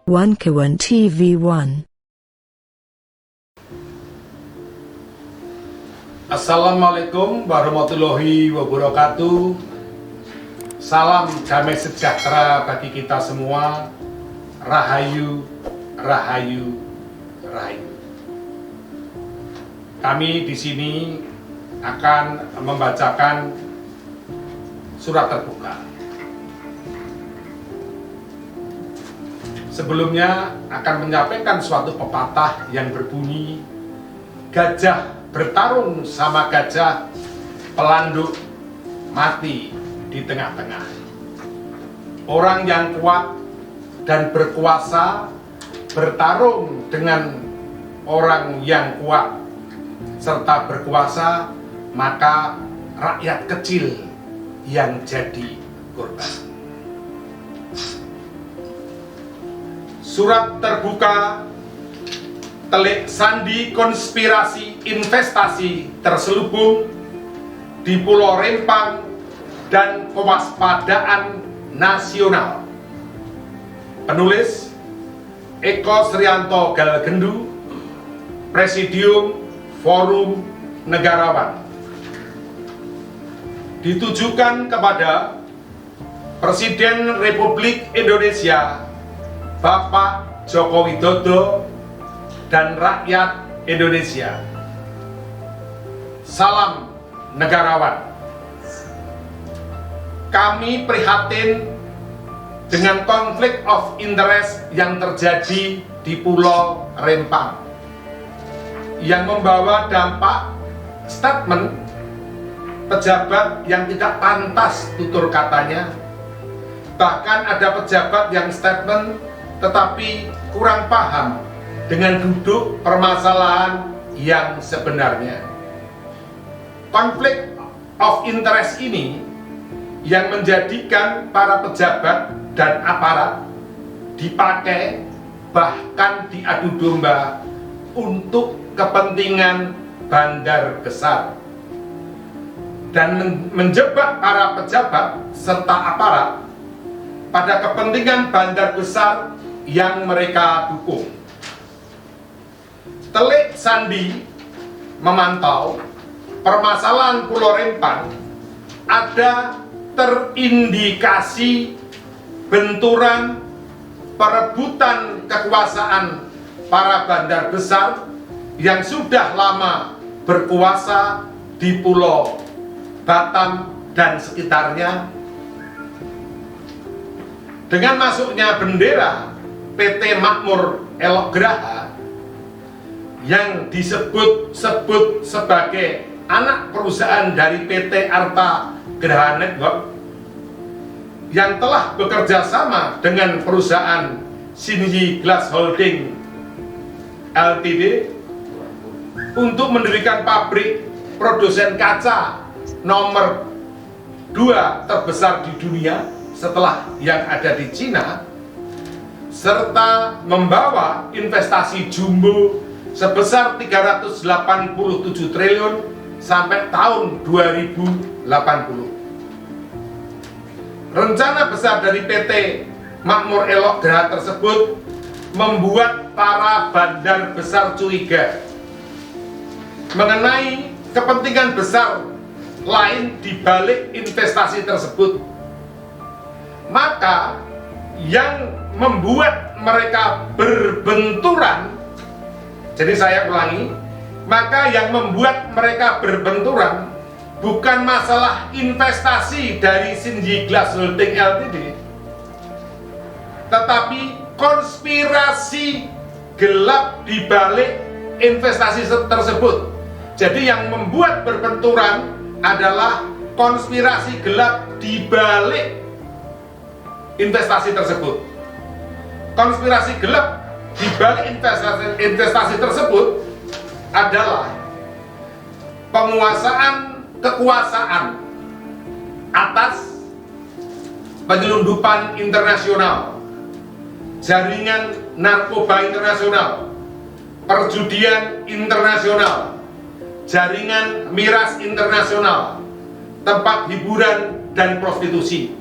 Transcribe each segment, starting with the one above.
Wankawan TV1. Assalamualaikum warahmatullahi wabarakatuh. Salam damai sejahtera bagi kita semua. Rahayu, rahayu, rahayu. Kami di sini akan membacakan surat terbuka. Sebelumnya akan menyampaikan suatu pepatah yang berbunyi, gajah bertarung sama gajah, pelanduk mati di tengah-tengah. Orang yang kuat dan berkuasa bertarung dengan orang yang kuat serta berkuasa, maka rakyat kecil yang jadi korban. Surat terbuka, telik sandi konspirasi investasi terselubung di Pulau Rempang dan kewaspadaan nasional. Penulis Eko Srianto Galgendu, Presidium Forum Negarawan. Ditujukan kepada Presiden Republik Indonesia Bapak Joko Widodo dan rakyat Indonesia. Salam negarawan. Kami prihatin dengan konflik of interest yang terjadi di Pulau Rempang yang membawa dampak statement pejabat yang tidak pantas tutur katanya. Bahkan ada pejabat yang statement tetapi kurang paham dengan duduk permasalahan yang sebenarnya. Konflik of interest ini yang menjadikan para pejabat dan aparat dipakai bahkan diadu domba untuk kepentingan bandar besar dan menjebak para pejabat serta aparat pada kepentingan bandar besar yang mereka dukung. Telik sandi memantau permasalahan Pulau Rempang, ada terindikasi benturan perebutan kekuasaan para bandar besar yang sudah lama berkuasa di Pulau Batam dan sekitarnya. Dengan masuknya bendera PT Makmur Elok Graha yang disebut-sebut sebagai anak perusahaan dari PT Arta Graha Network yang telah bekerja sama dengan perusahaan Shinji Glass Holding Ltd untuk mendirikan pabrik produsen kaca nomor 2 terbesar di dunia setelah yang ada di Cina, serta membawa investasi jumbo sebesar 387 triliun sampai tahun 2080. Rencana besar dari PT Makmur Elok Graha tersebut membuat para bandar besar curiga mengenai kepentingan besar lain di balik investasi tersebut. Maka yang membuat mereka berbenturan, jadi saya ulangi, maka yang membuat mereka berbenturan bukan masalah investasi dari Shinji Glass Holding Ltd, tetapi konspirasi gelap di balik investasi tersebut. Jadi yang membuat berbenturan adalah konspirasi gelap di balik investasi tersebut. Konspirasi gelap di balik investasi tersebut adalah penguasaan kekuasaan atas penyelundupan internasional, jaringan narkoba internasional, perjudian internasional, jaringan miras internasional, tempat hiburan dan prostitusi.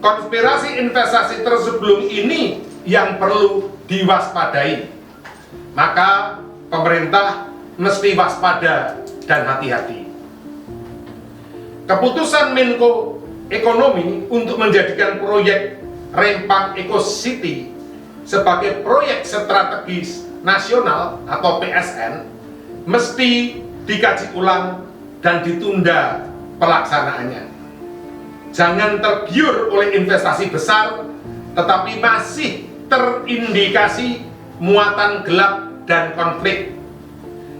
Konspirasi investasi tersebelum ini yang perlu diwaspadai. Maka pemerintah mesti waspada dan hati-hati. Keputusan Menko Ekonomi untuk menjadikan proyek Rempang Eco City sebagai proyek strategis nasional atau PSN mesti dikaji ulang dan ditunda pelaksanaannya. Jangan tergiur oleh investasi besar tetapi masih terindikasi muatan gelap dan konflik.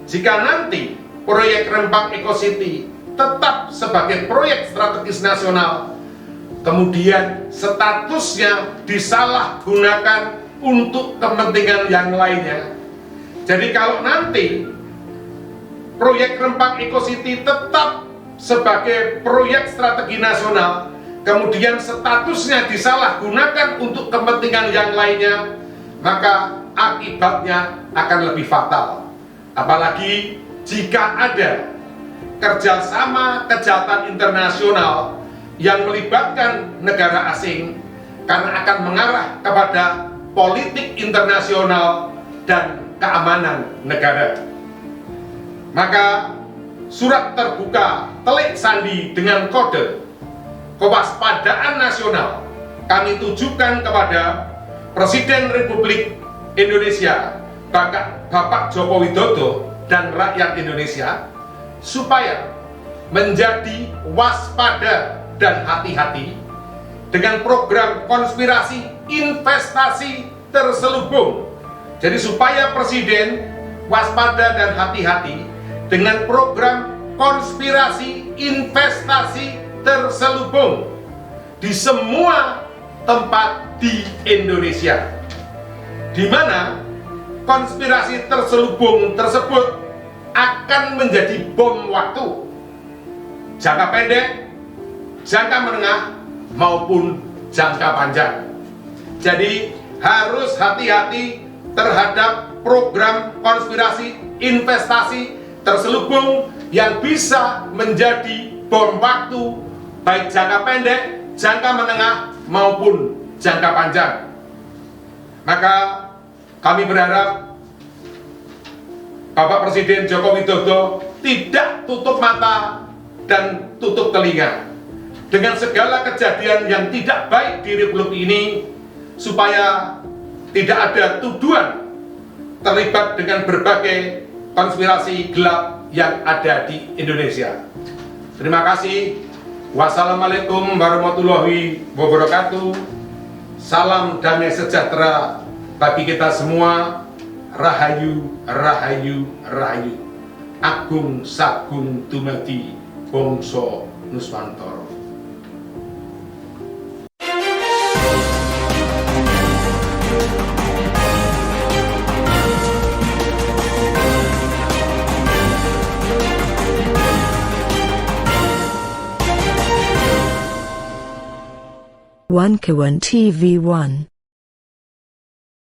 Jika nanti proyek Rempang Eco City tetap sebagai proyek strategis nasional, kemudian statusnya disalahgunakan untuk kepentingan yang lainnya. Jadi kalau nanti proyek Rempang Eco City tetap sebagai proyek strategi nasional, kemudian statusnya disalahgunakan untuk kepentingan yang lainnya, maka akibatnya akan lebih fatal. Apalagi jika ada kerjasama kejahatan internasional yang melibatkan negara asing, karena akan mengarah kepada politik internasional dan keamanan negara. Maka surat terbuka telik sandi dengan kode kewaspadaan nasional kami tujukan kepada Presiden Republik Indonesia Bapak Joko Widodo dan rakyat Indonesia supaya menjadi waspada dan hati-hati dengan program konspirasi investasi terselubung. Jadi supaya Presiden waspada dan hati-hati dengan program konspirasi investasi terselubung di semua tempat di Indonesia, di mana konspirasi terselubung tersebut akan menjadi bom waktu jangka pendek, jangka menengah maupun jangka panjang. Jadi harus hati-hati terhadap program konspirasi investasi terselubung yang bisa menjadi bom waktu baik jangka pendek, jangka menengah maupun jangka panjang. Maka kami berharap Bapak Presiden Joko Widodo tidak tutup mata dan tutup telinga dengan segala kejadian yang tidak baik di Republik ini, supaya tidak ada tuduhan terlibat dengan berbagai konspirasi gelap yang ada di Indonesia. Terima kasih. Wassalamualaikum warahmatullahi wabarakatuh. Salam damai sejahtera bagi kita semua. Rahayu, rahayu, rahayu. Agung sagung dumadi bangsa Nuswantara. One Kawan TV 1